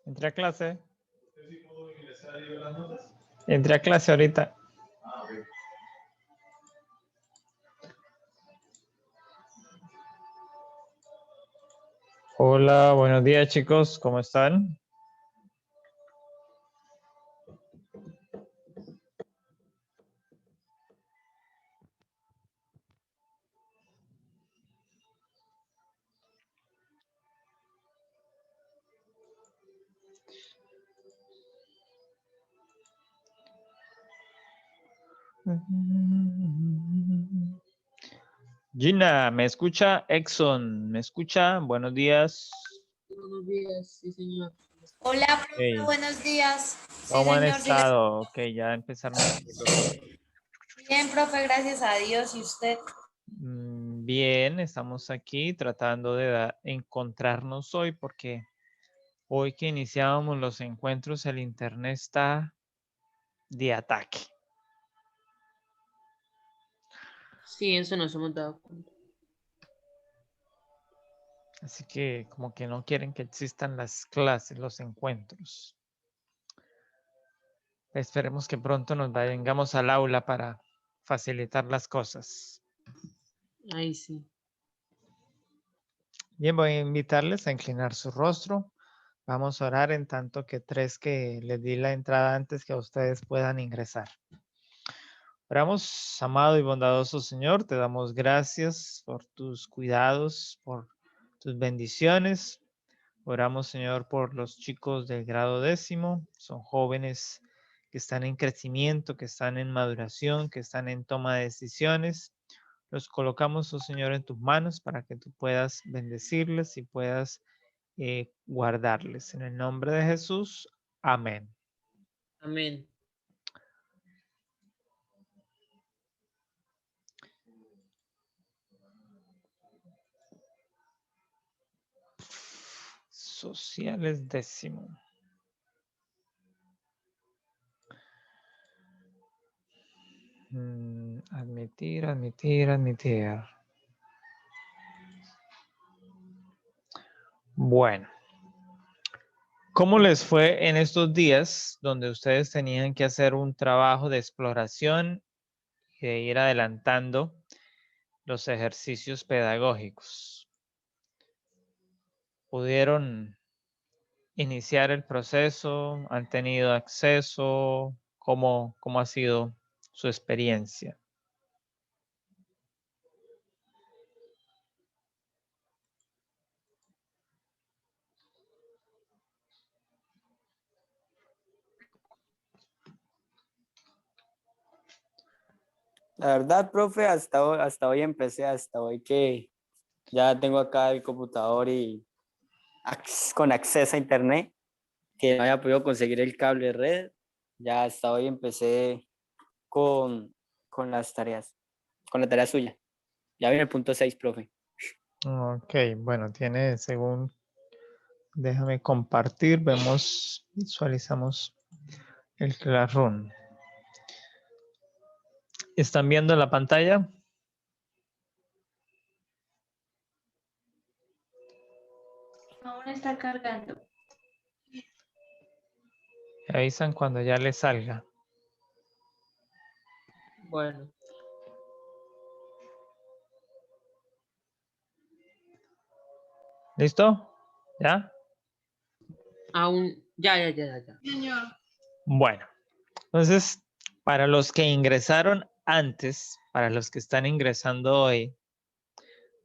Entré a clase. Entré a clase ahorita. Hola, buenos días chicos, ¿cómo están? Gina, ¿me escucha? Exxon, ¿me escucha? Buenos días. Buenos días, sí, señor. Hola, profe, Hey, buenos días. Sí, ¿cómo han señor, sigue. estado? Ok, ya empezaron a salir los... Bien, profe, gracias a Dios. ¿Y usted? Bien, estamos aquí tratando de encontrarnos hoy porque hoy que iniciábamos los encuentros el internet está de ataque. Sí, eso nos hemos dado cuenta. Así que como que no quieren que existan las clases, los encuentros. Esperemos que pronto nos vengamos al aula para facilitar las cosas. Ahí sí. Bien, voy a invitarles a inclinar su rostro. Vamos a orar en tanto que tres que les di la entrada antes que ustedes puedan ingresar. Oramos, amado y bondadoso Señor, te damos gracias por tus cuidados, por tus bendiciones. Oramos, Señor, por los chicos del grado 10º. Son jóvenes que están en crecimiento, que están en maduración, que están en toma de decisiones. Los colocamos, oh Señor, en tus manos para que tú puedas bendecirles y puedas guardarles. En el nombre de Jesús, amén. Amén. Sociales 10º. Admitir. Bueno. ¿Cómo les fue en estos días donde ustedes tenían que hacer un trabajo de exploración y de ir adelantando los ejercicios pedagógicos? ¿Pudieron iniciar el proceso? ¿Han tenido acceso? ¿Cómo ha sido su experiencia? La verdad, profe, hasta hoy empecé, hasta hoy que ya tengo acá el computador y con acceso a internet, que no había podido conseguir el cable de red, ya hasta hoy empecé con las tareas, con la tarea suya. Ya viene el punto 6, profe. Ok, bueno, tiene según... Déjame compartir, visualizamos el Classroom. ¿Están viendo la pantalla? Aún está cargando. Me avisan cuando ya les salga. Bueno. ¿Listo? ¿Ya? Aún, ya. Bueno, entonces, para los que ingresaron antes, para los que están ingresando hoy,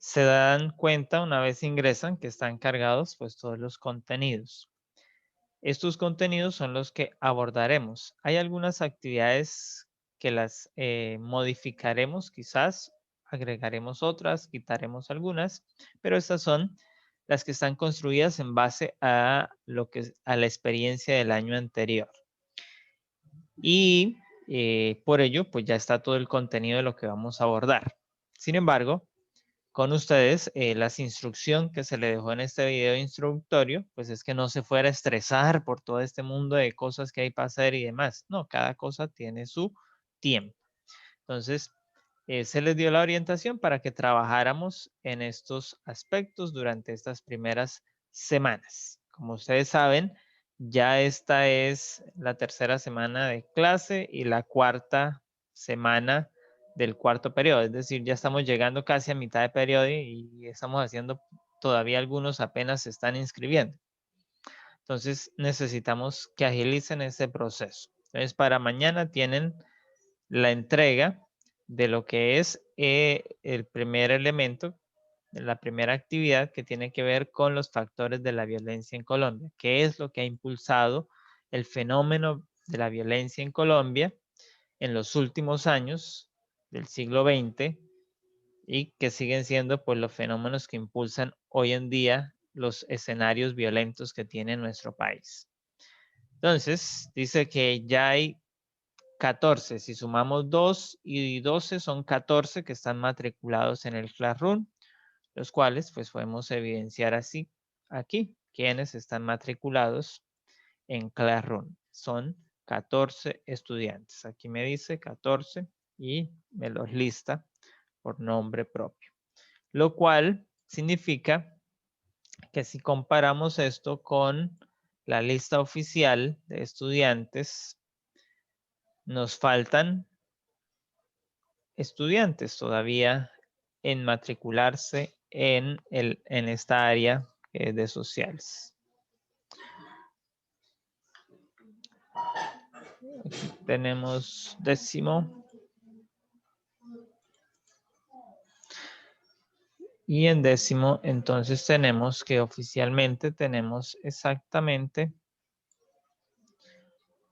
se dan cuenta una vez ingresan que están cargados pues todos los contenidos. Estos contenidos son los que abordaremos. Hay algunas actividades que las modificaremos quizás, agregaremos otras, quitaremos algunas, pero estas son las que están construidas en base a la experiencia del año anterior. Y por ello, pues ya está todo el contenido de lo que vamos a abordar. Sin embargo, con ustedes, la instrucción que se le dejó en este video instructorio, pues es que no se fuera a estresar por todo este mundo de cosas que hay para hacer y demás. No, cada cosa tiene su tiempo. Entonces, se les dio la orientación para que trabajáramos en estos aspectos durante estas primeras semanas. Como ustedes saben, ya esta es la tercera semana de clase y la cuarta semana del cuarto periodo. Es decir, ya estamos llegando casi a mitad de periodo y estamos haciendo, todavía algunos apenas se están inscribiendo. Entonces necesitamos que agilicen ese proceso. Entonces para mañana tienen la entrega de lo que es el primer elemento, la primera actividad que tiene que ver con los factores de la violencia en Colombia. ¿Qué es lo que ha impulsado el fenómeno de la violencia en Colombia en los últimos años del siglo XX y que siguen siendo pues los fenómenos que impulsan hoy en día los escenarios violentos que tiene nuestro país? Entonces, dice que ya hay 14. Si sumamos 2 y 12 son 14 que están matriculados en el Classroom, los cuales pues podemos evidenciar así aquí quienes están matriculados en Classroom. Son 14 estudiantes. Aquí me dice 14 y me los lista por nombre propio. Lo cual significa que si comparamos esto con la lista oficial de estudiantes, nos faltan estudiantes todavía en matricularse en esta área de sociales. Aquí tenemos 10º. Y en 10º, entonces tenemos que oficialmente tenemos exactamente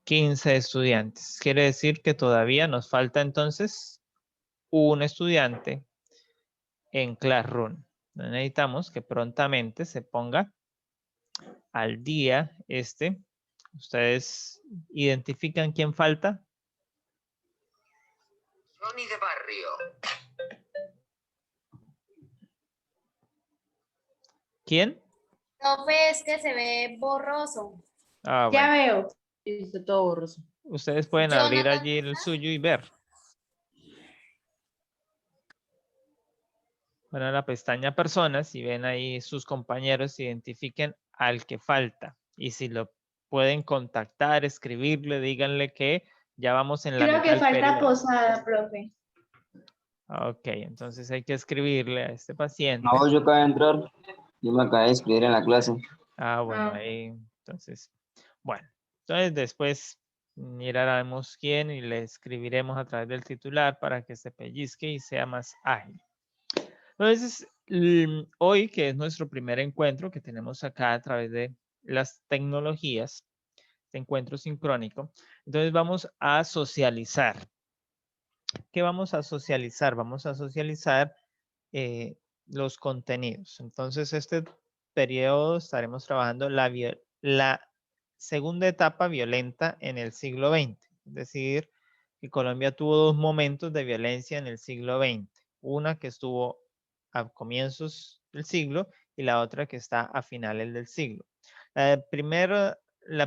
15 estudiantes. Quiere decir que todavía nos falta entonces un estudiante en Classroom. Necesitamos que prontamente se ponga al día este. ¿Ustedes identifican quién falta? Johnny de Barrio. ¿Quién? Profe, es que se ve borroso. Ah, Ya bueno. veo. Sí, está todo borroso. Ustedes pueden Yo no abrir lo allí el suyo y ver. Van a la pestaña personas y ven ahí sus compañeros, identifiquen al que falta. Y si lo pueden contactar, escribirle, díganle que ya vamos en la Creo mitad que del falta periodo. Posada, profe. Ok, entonces hay que escribirle a este paciente. No, yo acabo de entrar. Yo me acabé de inscribir en la clase. Ah, bueno, Ah. ahí, entonces, bueno. Entonces después miraremos quién y le escribiremos a través del titular para que se pellizque y sea más ágil. Entonces, hoy, que es nuestro primer encuentro que tenemos acá a través de las tecnologías, este encuentro sincrónico, entonces vamos a socializar. ¿Qué vamos a socializar? Vamos a socializar los contenidos. Entonces, este periodo estaremos trabajando la segunda etapa violenta en el siglo XX. Es decir, que Colombia tuvo dos momentos de violencia en el siglo XX. Una que estuvo a comienzos del siglo y la otra que está a finales del siglo. La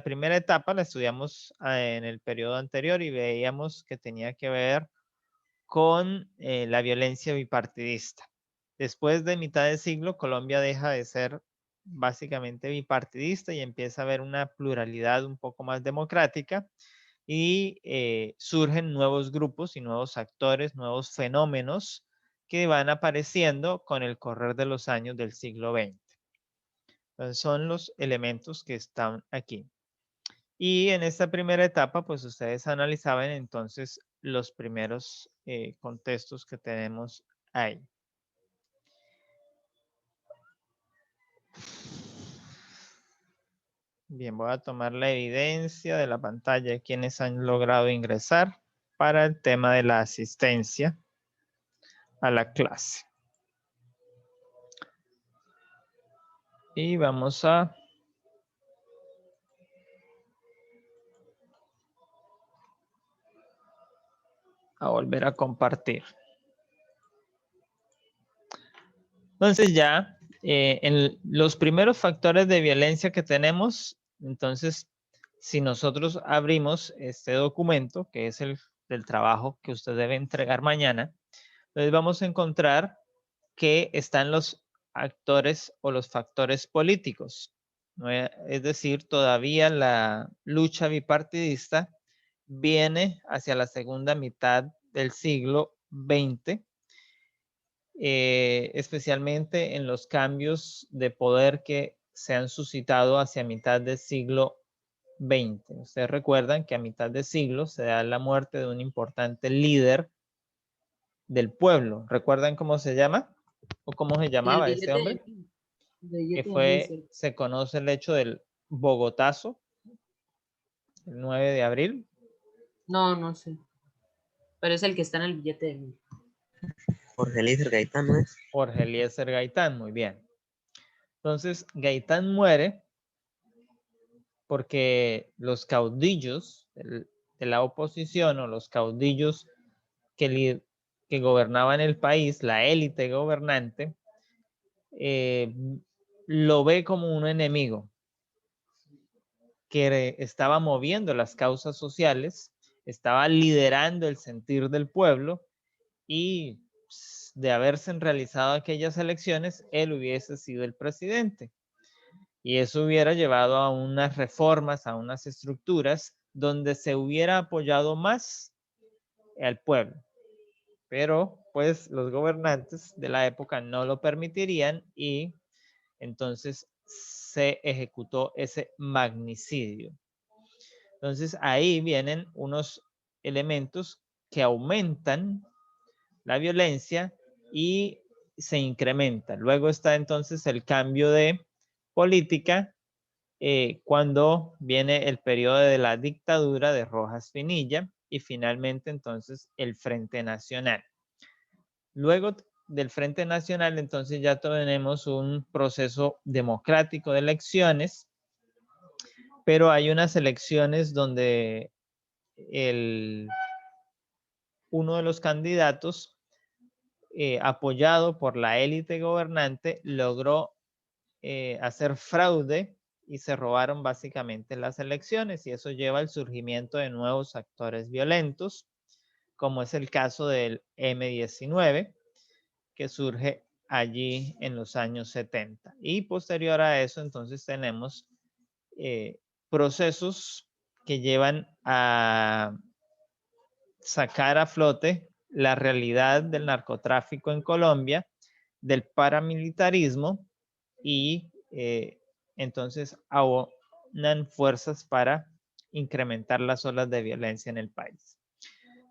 primera etapa la estudiamos en el periodo anterior y veíamos que tenía que ver con la violencia bipartidista. Después de mitad de siglo, Colombia deja de ser básicamente bipartidista y empieza a haber una pluralidad un poco más democrática y surgen nuevos grupos y nuevos actores, nuevos fenómenos que van apareciendo con el correr de los años del siglo XX. Entonces son los elementos que están aquí. Y en esta primera etapa, pues ustedes analizaban entonces los primeros contextos que tenemos ahí. Bien, voy a tomar la evidencia de la pantalla de quienes han logrado ingresar para el tema de la asistencia a la clase. Y vamos a volver a compartir. Entonces ya en los primeros factores de violencia que tenemos, entonces si nosotros abrimos este documento, que es el del trabajo que usted debe entregar mañana, entonces vamos a encontrar que están los actores o los factores políticos. Es decir, todavía la lucha bipartidista viene hacia la segunda mitad del siglo XX, especialmente en los cambios de poder que se han suscitado hacia mitad del siglo XX. Ustedes recuerdan que a mitad de siglo se da la muerte de un importante líder del pueblo. ¿Recuerdan cómo se llama? ¿O cómo se El llamaba este billete hombre? de 10, Que de 10, fue, se conoce el hecho del Bogotazo, el 9 de abril. No, no sé. Pero es el que está en el billete de 1000. Jorge Eliezer Gaitán, ¿no es? Jorge Eliezer Gaitán, muy bien. Entonces, Gaitán muere porque los caudillos de la oposición o los caudillos que gobernaban el país, la élite gobernante, lo ve como un enemigo que estaba moviendo las causas sociales, estaba liderando el sentir del pueblo y de haberse realizado aquellas elecciones, él hubiese sido el presidente. Y eso hubiera llevado a unas reformas, a unas estructuras donde se hubiera apoyado más al pueblo. Pero pues los gobernantes de la época no lo permitirían y entonces se ejecutó ese magnicidio. Entonces ahí vienen unos elementos que aumentan la violencia y se incrementa. Luego está entonces el cambio de política cuando viene el periodo de la dictadura de Rojas Pinilla y finalmente entonces el Frente Nacional. Luego del Frente Nacional entonces ya tenemos un proceso democrático de elecciones, pero hay unas elecciones donde uno de los candidatos apoyado por la élite gobernante logró hacer fraude y se robaron básicamente las elecciones y eso lleva al surgimiento de nuevos actores violentos, como es el caso del M-19, que surge allí en los años 70. Y posterior a eso, entonces tenemos procesos que llevan a sacar a flote la realidad del narcotráfico en Colombia, del paramilitarismo y entonces aunan fuerzas para incrementar las olas de violencia en el país.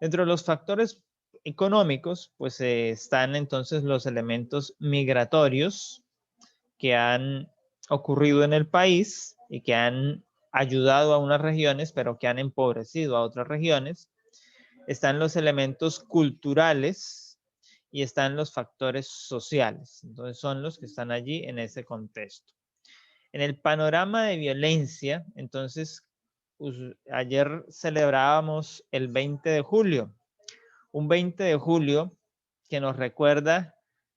Dentro de los factores económicos, pues están entonces los elementos migratorios que han ocurrido en el país y que han ayudado a unas regiones, pero que han empobrecido a otras regiones. Están los elementos culturales y están los factores sociales. Entonces son los que están allí en ese contexto. En el panorama de violencia, entonces, ayer celebrábamos el 20 de julio. Un 20 de julio que nos recuerda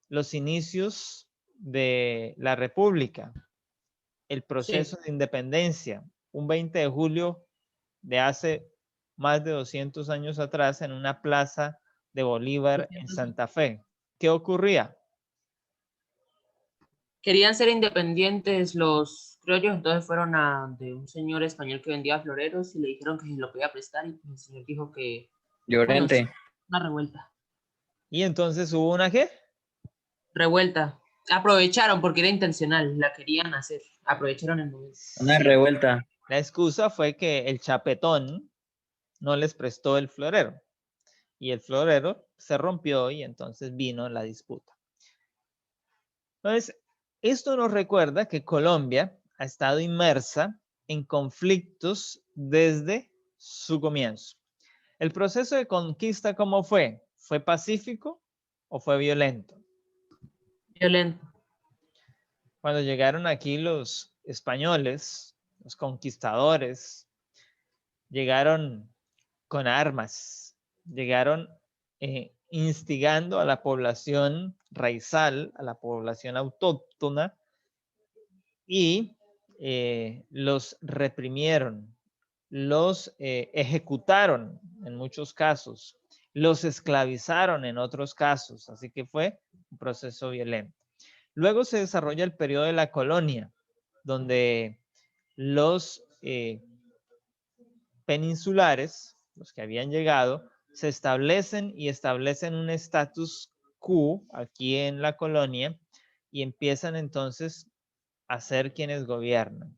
los inicios de la República, el proceso de independencia. Un 20 de julio de hace más de 200 años atrás en una plaza de Bolívar en Santa Fe. ¿Qué ocurría? Querían ser independientes los criollos, entonces fueron a de un señor español que vendía floreros y le dijeron que se lo podía prestar y pues el señor dijo que Llorente. bueno, una revuelta. Y entonces hubo una ¿qué? Revuelta. Aprovecharon porque era intencional, la querían hacer. Aprovecharon el momento. Una Sí. revuelta. La excusa fue que el chapetón no les prestó el florero y el florero se rompió y entonces vino la disputa. Entonces, esto nos recuerda que Colombia ha estado inmersa en conflictos desde su comienzo. ¿El proceso de conquista cómo fue? ¿Fue pacífico o fue violento? Violento. Cuando llegaron aquí los españoles, los conquistadores, llegaron con armas, llegaron instigando a la población raizal, a la población autóctona y los reprimieron, los ejecutaron en muchos casos, los esclavizaron en otros casos, así que fue un proceso violento. Luego se desarrolla el periodo de la colonia, donde los peninsulares, los que habían llegado, se establecen y establecen un status quo aquí en la colonia y empiezan entonces a ser quienes gobiernan.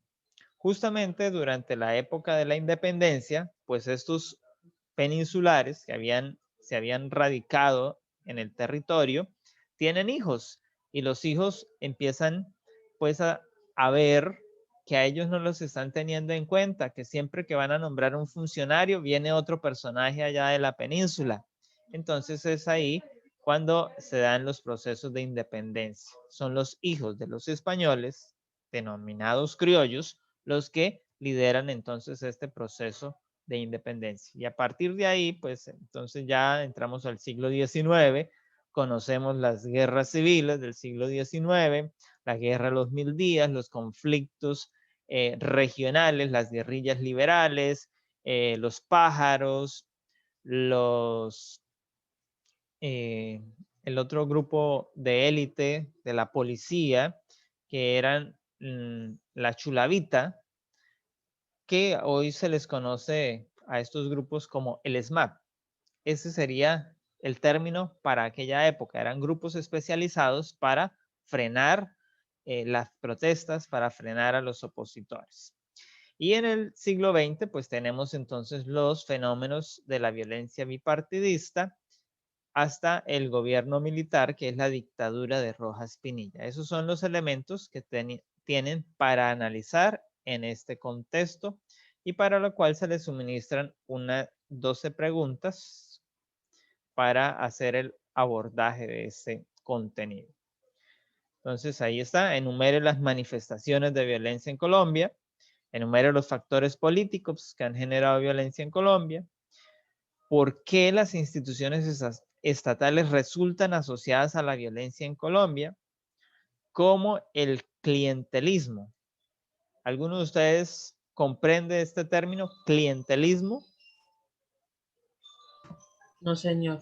Justamente durante la época de la independencia, pues estos peninsulares que se habían radicado en el territorio, tienen hijos y los hijos empiezan pues a ver que a ellos no los están teniendo en cuenta, que siempre que van a nombrar un funcionario viene otro personaje allá de la península. Entonces es ahí cuando se dan los procesos de independencia. Son los hijos de los españoles, denominados criollos, los que lideran entonces este proceso de independencia. Y a partir de ahí, pues entonces ya entramos al siglo XIX, conocemos las guerras civiles del siglo XIX, la guerra de los 1000 días, los conflictos regionales, las guerrillas liberales, los pájaros, el otro grupo de élite de la policía, que eran la chulavita, que hoy se les conoce a estos grupos como el SMAP. Ese sería el término para aquella época. Eran grupos especializados para frenar las protestas, para frenar a los opositores. Y en el siglo XX, pues tenemos entonces los fenómenos de la violencia bipartidista hasta el gobierno militar, que es la dictadura de Rojas Pinilla. Esos son los elementos que tienen para analizar en este contexto y para lo cual se les suministran unas 12 preguntas para hacer el abordaje de ese contenido. Entonces ahí está, enumere las manifestaciones de violencia en Colombia, enumere los factores políticos que han generado violencia en Colombia, por qué las instituciones estatales resultan asociadas a la violencia en Colombia, como el clientelismo. ¿Alguno de ustedes comprende este término, clientelismo? No, señor.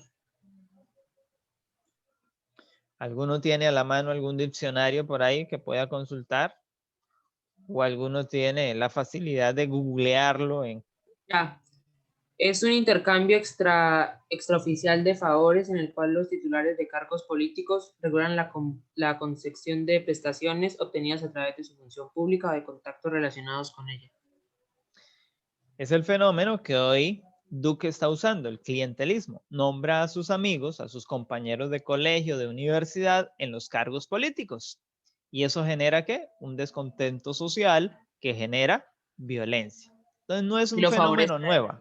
¿Alguno tiene a la mano algún diccionario por ahí que pueda consultar? ¿O alguno tiene la facilidad de googlearlo en... Ya. Es un intercambio extraoficial de favores en el cual los titulares de cargos políticos regulan la concesión de prestaciones obtenidas a través de su función pública o de contactos relacionados con ella. Es el fenómeno que hoy Duque está usando, el clientelismo. Nombra a sus amigos, a sus compañeros de colegio, de universidad, en los cargos políticos. ¿Y eso genera qué? Un descontento social que genera violencia. Entonces no es un fenómeno nuevo.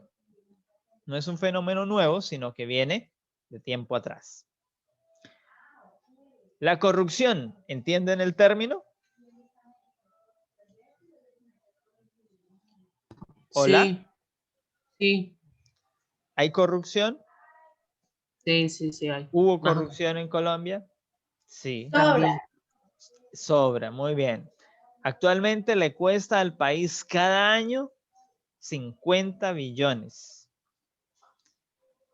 No es un fenómeno nuevo, sino que viene de tiempo atrás. La corrupción, ¿entienden el término? ¿Hola? Sí. Sí. ¿Hay corrupción? Sí hay. ¿Hubo corrupción en Colombia? Sí. Sobra. Sobra, muy bien. Actualmente le cuesta al país cada año 50 billones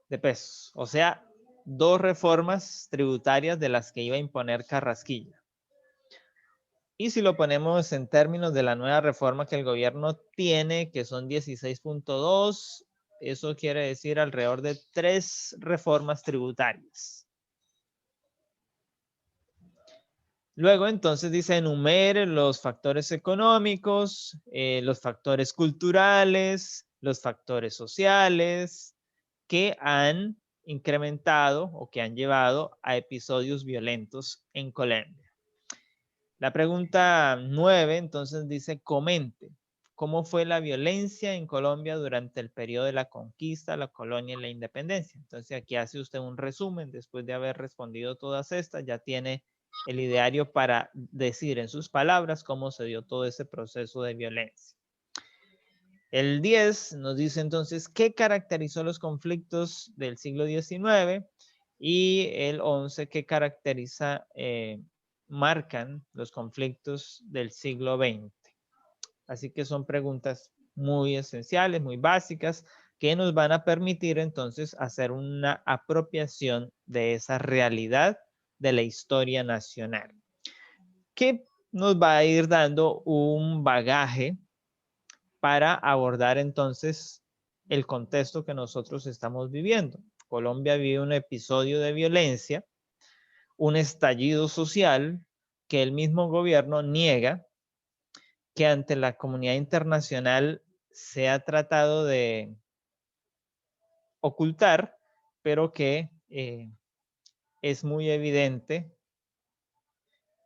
de pesos. O sea, 2 reformas tributarias de las que iba a imponer Carrasquilla. Y si lo ponemos en términos de la nueva reforma que el gobierno tiene, que son 16.2, eso quiere decir alrededor de 3 reformas tributarias. Luego entonces dice enumere los factores económicos, los factores culturales, los factores sociales que han incrementado o que han llevado a episodios violentos en Colombia. La pregunta 9 entonces dice comente cómo fue la violencia en Colombia durante el periodo de la conquista, la colonia y la independencia. Entonces aquí hace usted un resumen después de haber respondido todas estas, ya tiene el ideario para decir en sus palabras cómo se dio todo ese proceso de violencia. El 10 nos dice entonces qué caracterizó los conflictos del siglo XIX y el 11 qué marcan los conflictos del siglo XX. Así que son preguntas muy esenciales, muy básicas, que nos van a permitir entonces hacer una apropiación de esa realidad de la historia nacional. ¿Qué nos va a ir dando un bagaje para abordar entonces el contexto que nosotros estamos viviendo. Colombia vive un episodio de violencia, un estallido social que el mismo gobierno niega, que ante la comunidad internacional se ha tratado de ocultar, pero que es muy evidente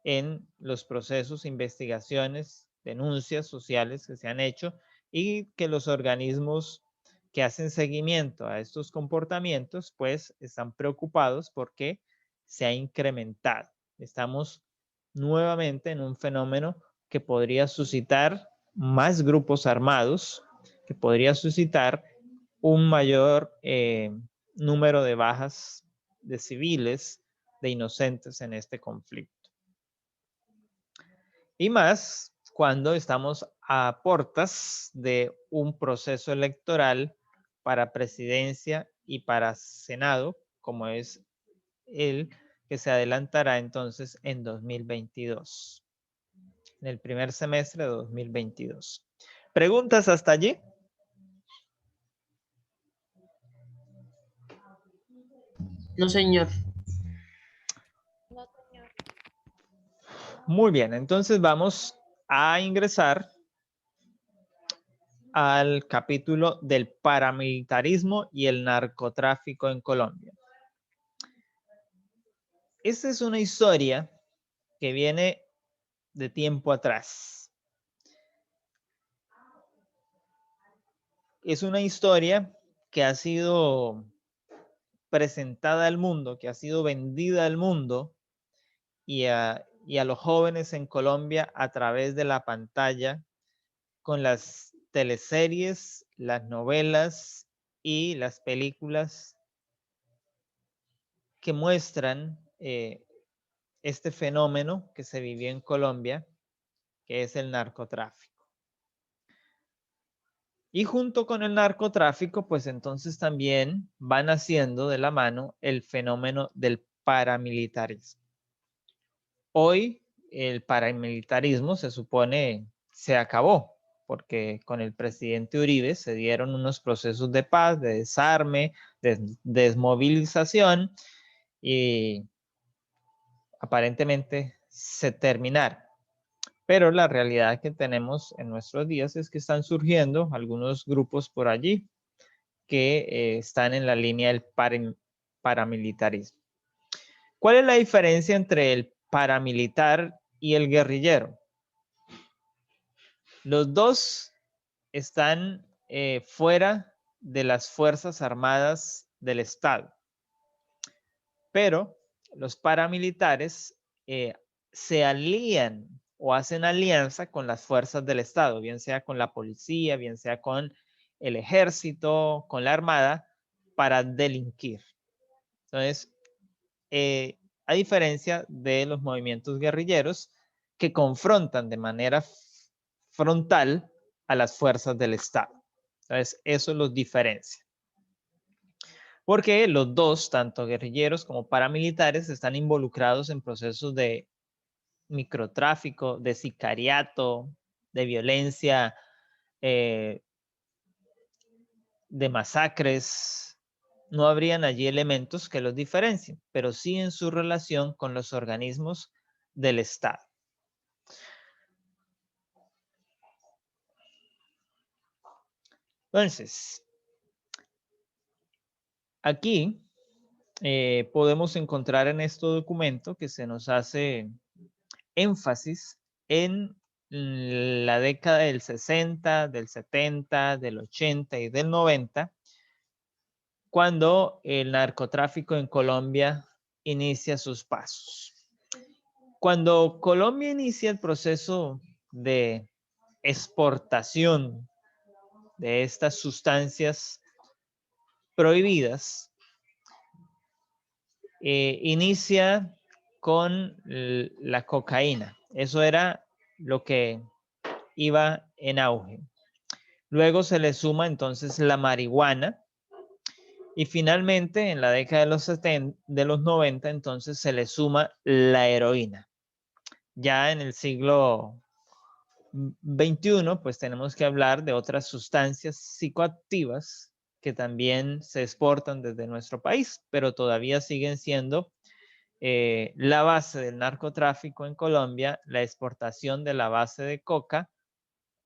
en los procesos, investigaciones, denuncias sociales que se han hecho y que los organismos que hacen seguimiento a estos comportamientos pues están preocupados porque se ha incrementado. Estamos nuevamente en un fenómeno que podría suscitar más grupos armados, que podría suscitar un mayor número de bajas de civiles, de inocentes en este conflicto. Y más cuando estamos a puertas de un proceso electoral para presidencia y para Senado, como es el que se adelantará entonces en 2022, en el primer semestre de 2022. ¿Preguntas hasta allí? No, señor. Muy bien, entonces vamos a ingresar al capítulo del paramilitarismo y el narcotráfico en Colombia. Esta es una historia que viene de tiempo atrás. Es una historia que ha sido presentada al mundo, que ha sido vendida al mundo y a los jóvenes en Colombia a través de la pantalla con las teleseries, las novelas y las películas que muestran este fenómeno que se vivió en Colombia, que es el narcotráfico. Y junto con el narcotráfico, pues entonces también van haciendo de la mano el fenómeno del paramilitarismo. Hoy el paramilitarismo se supone se acabó, porque con el presidente Uribe se dieron unos procesos de paz, de desarme, de desmovilización y aparentemente se terminaron. Pero la realidad que tenemos en nuestros días es que están surgiendo algunos grupos por allí que están en la línea del paramilitarismo. ¿Cuál es la diferencia entre el paramilitar y el guerrillero? Los dos están fuera de las Fuerzas Armadas del Estado, pero los paramilitares se alían o hacen alianza con las fuerzas del Estado, bien sea con la policía, bien sea con el ejército, con la armada, para delinquir. Entonces, a diferencia de los movimientos guerrilleros que confrontan de manera frontal a las fuerzas del Estado. Entonces, eso los diferencia. Porque los dos, tanto guerrilleros como paramilitares, están involucrados en procesos de microtráfico, de sicariato, de violencia, de masacres. No habrían allí elementos que los diferencien, pero sí en su relación con los organismos del Estado. Entonces, aquí podemos encontrar en este documento que se nos hace énfasis en la década del 60, del 70, del 80 y del 90, cuando el narcotráfico en Colombia inicia sus pasos. Cuando Colombia inicia el proceso de exportación de estas sustancias prohibidas, inicia con la cocaína. Eso era lo que iba en auge. Luego se le suma entonces la marihuana y finalmente en la década de los 90 entonces se le suma la heroína. Ya en el siglo XXI, pues tenemos que hablar de otras sustancias psicoactivas que también se exportan desde nuestro país, pero todavía siguen siendo la base del narcotráfico en Colombia, la exportación de la base de coca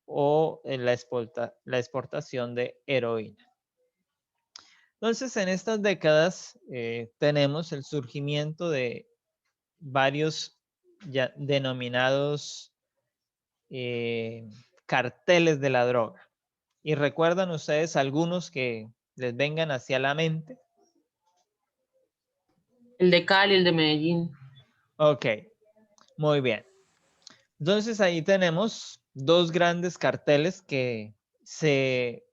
o la exportación de heroína. Entonces, en estas décadas tenemos el surgimiento de varios ya denominados carteles de la droga. ¿Y recuerdan ustedes algunos que les vengan hacia la mente? El de Cali, el de Medellín. Ok, muy bien. Entonces ahí tenemos dos grandes carteles que se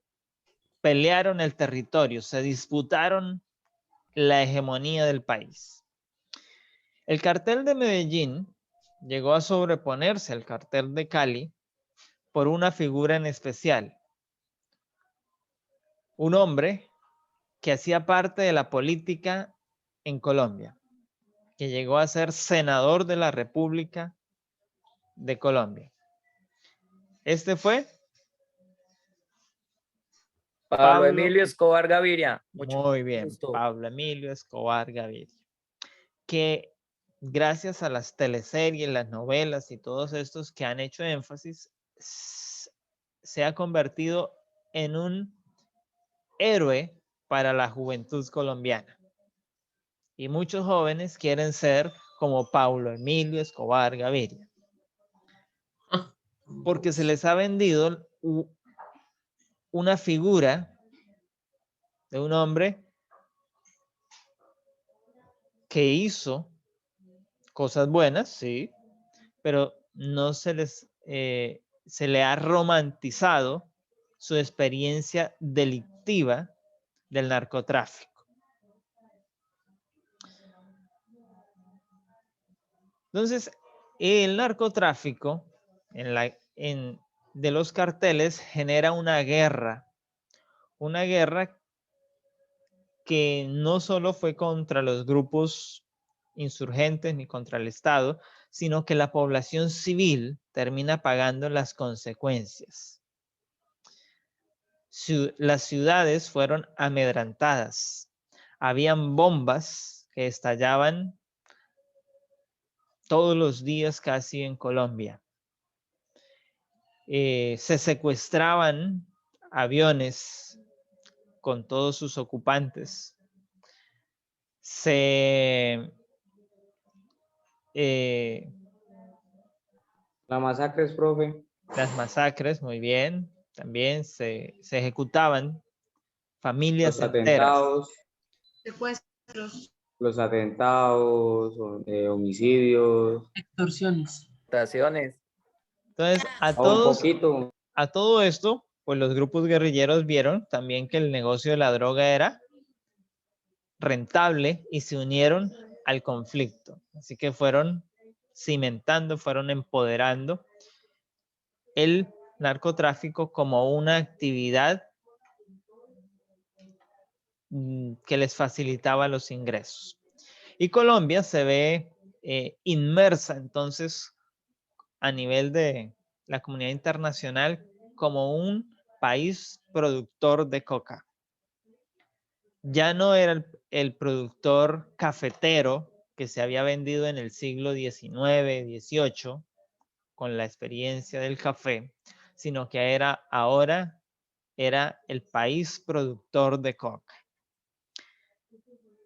pelearon el territorio, se disputaron la hegemonía del país. El cartel de Medellín llegó a sobreponerse al cartel de Cali por una figura en especial. Un hombre que hacía parte de la política en Colombia, que llegó a ser senador de la República de Colombia. Este fue Pablo Emilio Escobar Gaviria. Muy bien, gusto. Pablo Emilio Escobar Gaviria, que gracias a las teleseries, las novelas y todos estos que han hecho énfasis, se ha convertido en un héroe para la juventud colombiana. Y muchos jóvenes quieren ser como Pablo Emilio Escobar Gaviria, porque se les ha vendido una figura de un hombre que hizo cosas buenas, sí, pero no se le ha romantizado su experiencia delictiva del narcotráfico. Entonces, el narcotráfico de los carteles genera una guerra que no solo fue contra los grupos insurgentes ni contra el Estado, sino que la población civil termina pagando las consecuencias. Las ciudades fueron amedrentadas. Habían bombas que estallaban todos los días casi en Colombia. Se secuestraban aviones con todos sus ocupantes. Las masacres, profe. Las masacres, muy bien. También se ejecutaban familias Los enteras. atentados. Secuestros. Los atentados, homicidios. Extorsiones. Votaciones. Entonces, Un poquito. a todo esto, pues los grupos guerrilleros vieron también que el negocio de la droga era rentable y se unieron al conflicto. Así que fueron cimentando, fueron empoderando el narcotráfico como una actividad que les facilitaba los ingresos. Y Colombia se ve inmersa entonces a nivel de la comunidad internacional como un país productor de coca. Ya no era el productor cafetero que se había vendido en el siglo XIX, XVIII, con la experiencia del café, sino que ahora era el país productor de coca.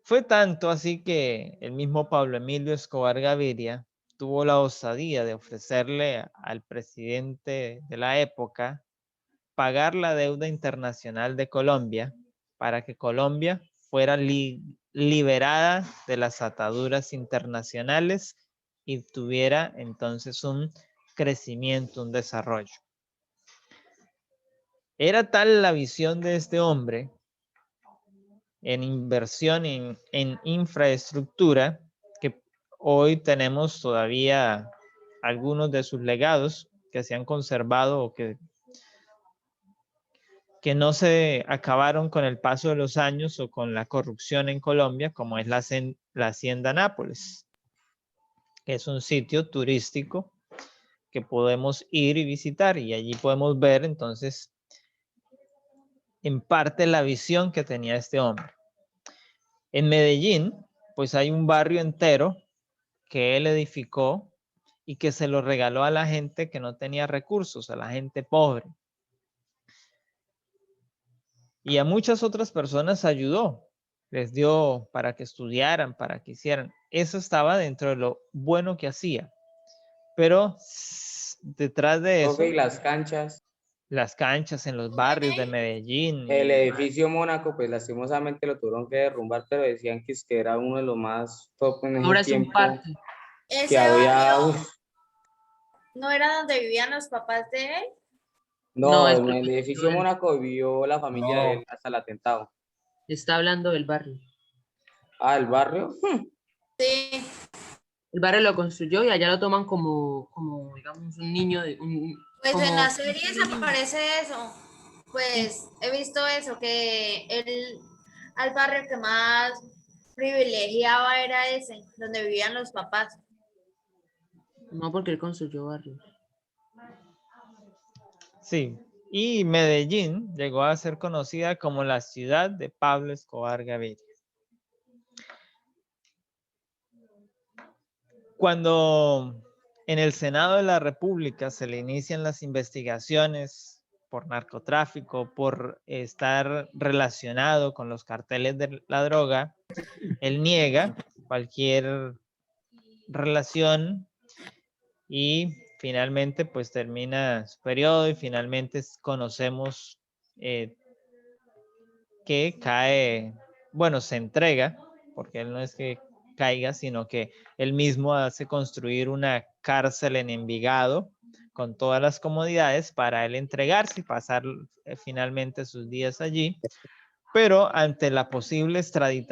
Fue tanto así que el mismo Pablo Emilio Escobar Gaviria tuvo la osadía de ofrecerle al presidente de la época pagar la deuda internacional de Colombia para que Colombia fuera liberada de las ataduras internacionales y tuviera entonces un crecimiento, un desarrollo. Era tal la visión de este hombre en inversión en infraestructura que hoy tenemos todavía algunos de sus legados que se han conservado o que no se acabaron con el paso de los años o con la corrupción en Colombia, como es la Hacienda Nápoles. que es un sitio turístico que podemos ir y visitar, y allí podemos ver entonces en parte la visión que tenía este hombre. En Medellín, pues hay un barrio entero que él edificó y que se lo regaló a la gente que no tenía recursos, a la gente pobre. Y a muchas otras personas ayudó, les dio para que estudiaran, para que hicieran. Eso estaba dentro de lo bueno que hacía. Pero detrás de eso, Profe, y las canchas, las canchas en los barrios de Medellín, el edificio Mónaco, pues lastimosamente lo tuvieron que derrumbar, pero decían que es que era uno de los más top en Ahora ese es un tiempo, parque. que Ese había, barrio uf, no era donde vivían los papás de él. No, no, en el edificio él Mónaco vivió la familia de él hasta el atentado. está hablando del barrio. Ah, el barrio, Sí, El barrio lo construyó y allá lo toman como digamos, un niño de pues en como las series aparece eso. Pues he visto eso, que él al barrio que más privilegiaba era ese, donde vivían los papás. no porque él construyó barrios. sí. Y Medellín llegó a ser conocida como la ciudad de Pablo Escobar Gaviria. Cuando en el Senado de la República se le inician las investigaciones por narcotráfico, por estar relacionado con los carteles de la droga, él niega cualquier relación y finalmente pues termina su periodo y finalmente conocemos que cae, bueno, se entrega, porque él no es que caiga, sino que él mismo hace construir una cárcel en Envigado con todas las comodidades para él entregarse y pasar finalmente sus días allí, pero ante la posible extradición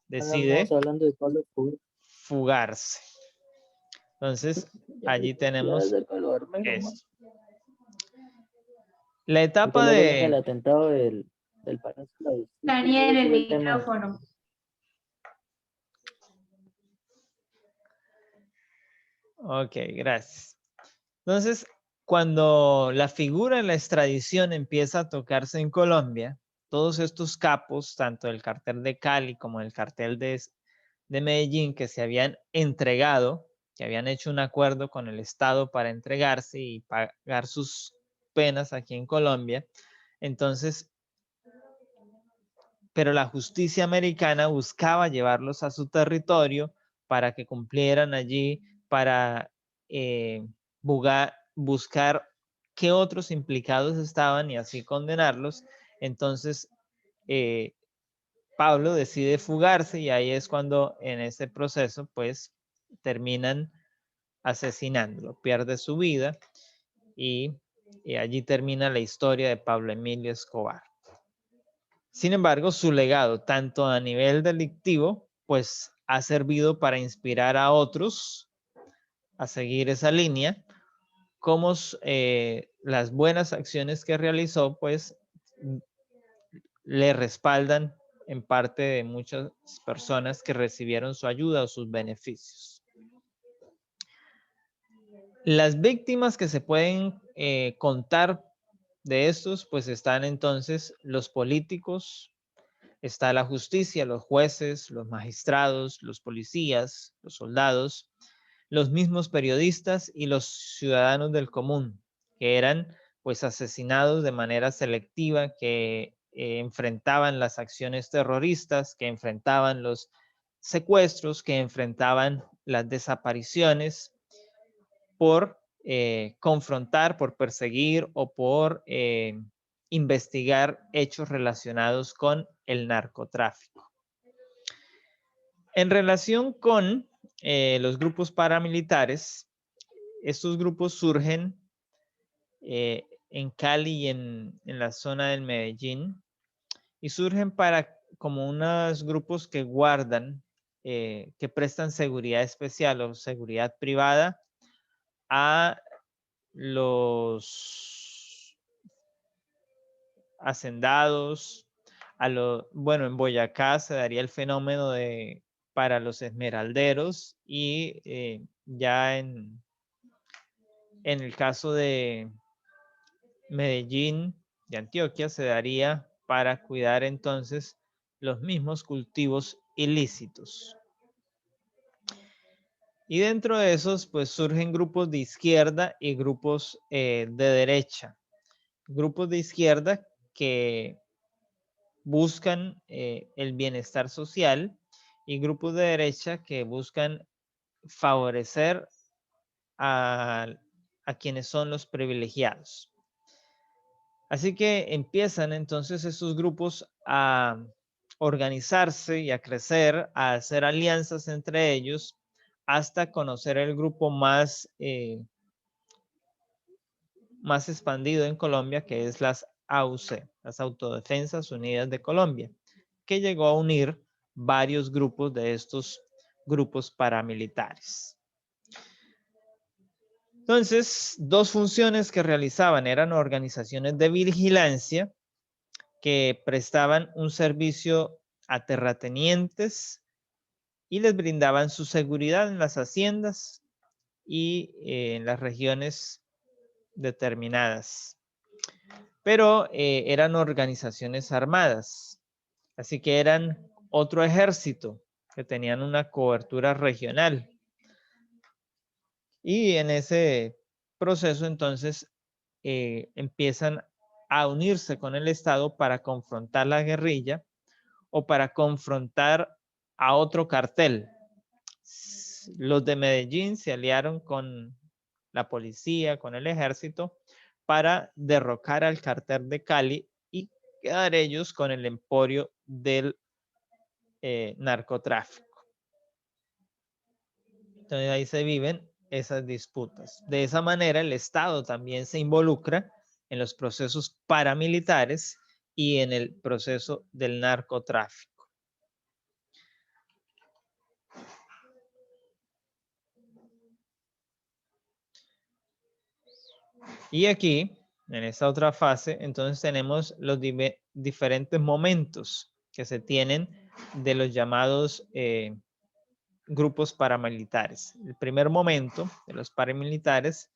decide hablando de Pablo Escobar. fugarse. Entonces, allí tenemos esto. La etapa Luego viene el de... atentado del Palacio de la Justicia. Daniel, el Todo el tema. micrófono. Ok, gracias. Entonces, cuando la figura de la extradición empieza a tocarse en Colombia, todos estos capos, tanto del cartel de Cali como el cartel de Medellín, que se habían entregado, que habían hecho un acuerdo con el Estado para entregarse y pagar sus penas aquí en Colombia, entonces, pero la justicia americana buscaba llevarlos a su territorio para que cumplieran allí, para buscar qué otros implicados estaban y así condenarlos. Entonces, Pablo decide fugarse y ahí es cuando en ese proceso, pues, terminan asesinándolo. Pierde su vida y allí termina la historia de Pablo Emilio Escobar. Sin embargo, su legado, tanto a nivel delictivo, pues ha servido para inspirar a otros a seguir esa línea, como las buenas acciones que realizó, pues le respaldan en parte de muchas personas que recibieron su ayuda o sus beneficios. Las víctimas que se pueden contar de estos, pues están entonces los políticos, está la justicia, los jueces, los magistrados, los policías, los soldados, los mismos periodistas y los ciudadanos del común, que eran pues asesinados de manera selectiva, que enfrentaban las acciones terroristas, que enfrentaban los secuestros, que enfrentaban las desapariciones por confrontar, por perseguir o por investigar hechos relacionados con el narcotráfico. En relación con los grupos paramilitares, estos grupos surgen en Cali y en la zona del Medellín y surgen como unos grupos que guardan, que prestan seguridad especial o seguridad privada a los hacendados, bueno, en Boyacá se daría el fenómeno de para los esmeralderos y ya en el caso de Medellín, de Antioquia, se daría para cuidar entonces los mismos cultivos ilícitos. Y dentro de esos, pues surgen grupos de izquierda y grupos de derecha. Grupos de izquierda que buscan el bienestar social y grupos de derecha que buscan favorecer a quienes son los privilegiados. Así que empiezan entonces esos grupos a organizarse y a crecer, a hacer alianzas entre ellos, hasta conocer el grupo más expandido en Colombia, que es las AUC, las Autodefensas Unidas de Colombia, que llegó a unir varios grupos de estos grupos paramilitares. Entonces, dos funciones que realizaban eran organizaciones de vigilancia que prestaban un servicio a terratenientes y les brindaban su seguridad en las haciendas y en las regiones determinadas. Pero eran organizaciones armadas, así que eran otro ejército que tenían una cobertura regional. Y en ese proceso entonces empiezan a unirse con el Estado para confrontar la guerrilla o para confrontar a otro cartel. Los de Medellín se aliaron con la policía, con el ejército, para derrocar al cartel de Cali y quedar ellos con el emporio del narcotráfico. Entonces ahí se viven esas disputas. De esa manera el Estado también se involucra en los procesos paramilitares y en el proceso del narcotráfico. Y aquí, en esta otra fase, entonces tenemos los diferentes momentos que se tienen de los llamados grupos paramilitares. El primer momento de los paramilitares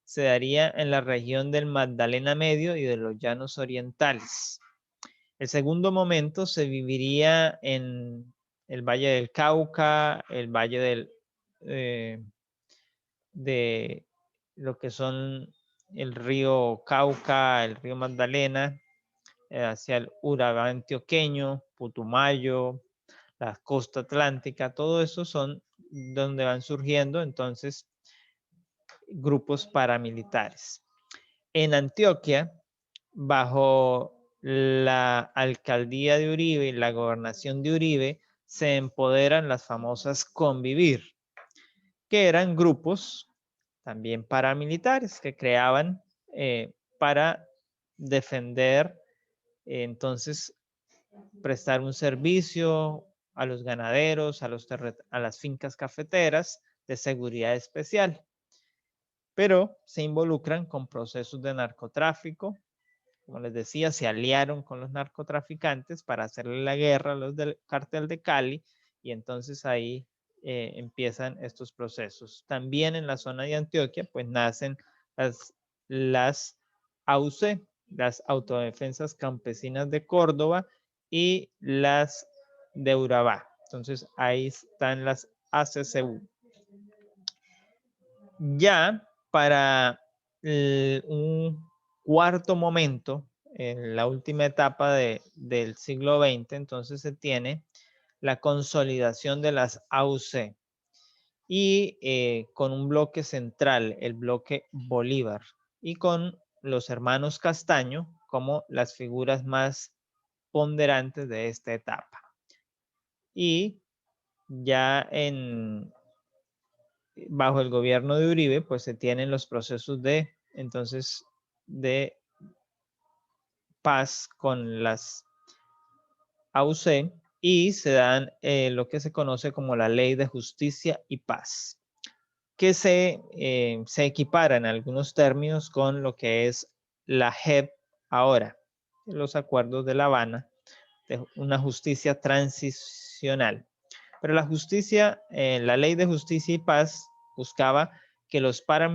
se daría en la región del Magdalena Medio y de los Llanos Orientales. El segundo momento se viviría en el Valle del Cauca, el Valle de lo que son el río Cauca, el río Magdalena, hacia el Urabá antioqueño, Putumayo, la costa atlántica, todo eso son donde van surgiendo entonces grupos paramilitares. En Antioquia, bajo la alcaldía de Uribe y la gobernación de Uribe, se empoderan las famosas Convivir, que eran grupos también paramilitares que creaban para defender, entonces prestar un servicio a los ganaderos, a las fincas cafeteras de seguridad especial. Pero se involucran con procesos de narcotráfico. Como les decía, se aliaron con los narcotraficantes para hacerle la guerra a los del cartel de Cali y entonces ahí empiezan estos procesos. También en la zona de Antioquia, pues nacen las AUC, las Autodefensas Campesinas de Córdoba y las de Urabá. Entonces ahí están las ACCU. Ya para un cuarto momento, en la última etapa del siglo XX, entonces se tiene la consolidación de las AUC y con un bloque central, el bloque Bolívar, y con los hermanos Castaño como las figuras más ponderantes de esta etapa. Y ya bajo el gobierno de Uribe, pues se tienen los procesos de paz con las AUC y se dan lo que se conoce como la Ley de Justicia y Paz, que se equipara en algunos términos con lo que es la JEP ahora, los acuerdos de La Habana, de una justicia transicional. Pero la justicia, la ley de justicia y paz buscaba que los paramilitares